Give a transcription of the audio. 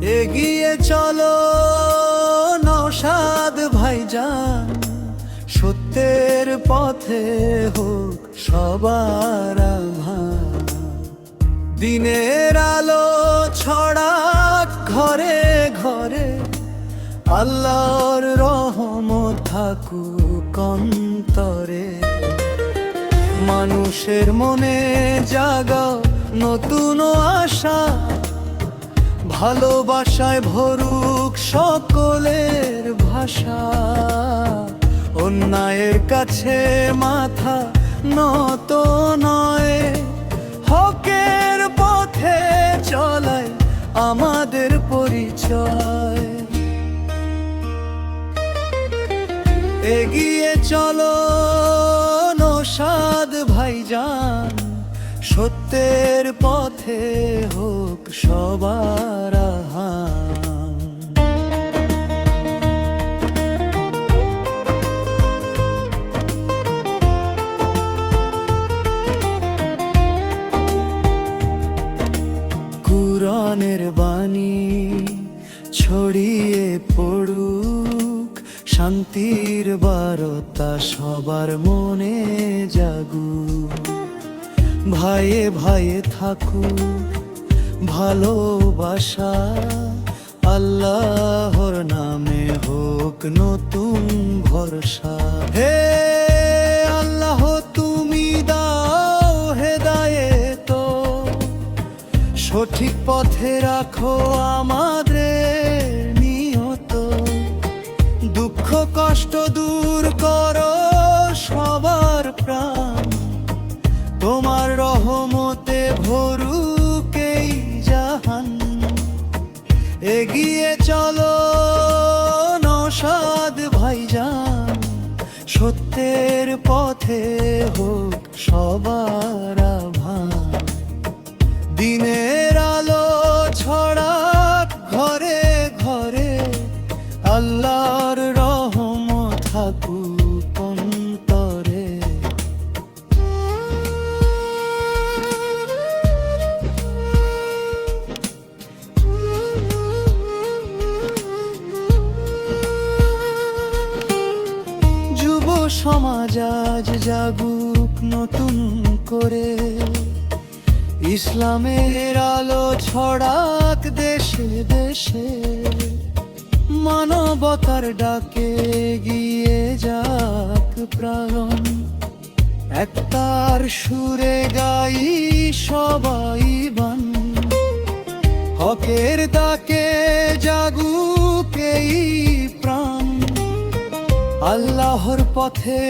এগিয়ে চলো নওশাদ ভাইজান, সত্যের পথে হোক সবার আহ্বান। দিনের আলো ছড়াক ঘরে ঘরে, আল্লাহর রহমত থাকুক অন্তরে। মানুষের মনে জাগাও নতুন আশা, ভালোবাসায় ভরুক সকলের ভাষা। অন্যায়ের কাছে মাথা নত নয়, হকের পথে চলাই আমাদের পরিচয়। এগিয়ে চলো নওশাদ ভাইজান, সত্যের পথে হোক সবার আহ্বান। কুরআনের বাণী ছড়িয়ে পড়ুক, শান্তির বার্তা সবার মনে জাগুক। ভাইয়ে ভাইয়ে থাকুক ভালোবাসা, আল্লাহর নামে হোক নতুন ভরসা। হে আল্লাহ তুমি দাও হেদায়েত, সঠিক পথে রাখো আমাদের নিয়ত। দুঃখ কষ্ট দূর করো সবার প্রাণ, তোমার রহমতে ভরুক এই জাহান। এগিয়ে চলো নওশাদ ভাইজান, সত্যের পথে হোক সবার আহ্বান। দিনের আলো ছড়াক ঘরে ঘরে, আল্লাহর রহমত থাকুক অন্তরে। যুব সমাজ আজ জাগুক নতুন করে, ইসলামের আলো ছড়াক দেশে দেশে। মানবতার ডাকে গিয়ে যাক প্রাণ, একতার সুরে গাই সবাই বান। হকের ডাকে জাগুক এই প্রাণ, আল্লাহর পথে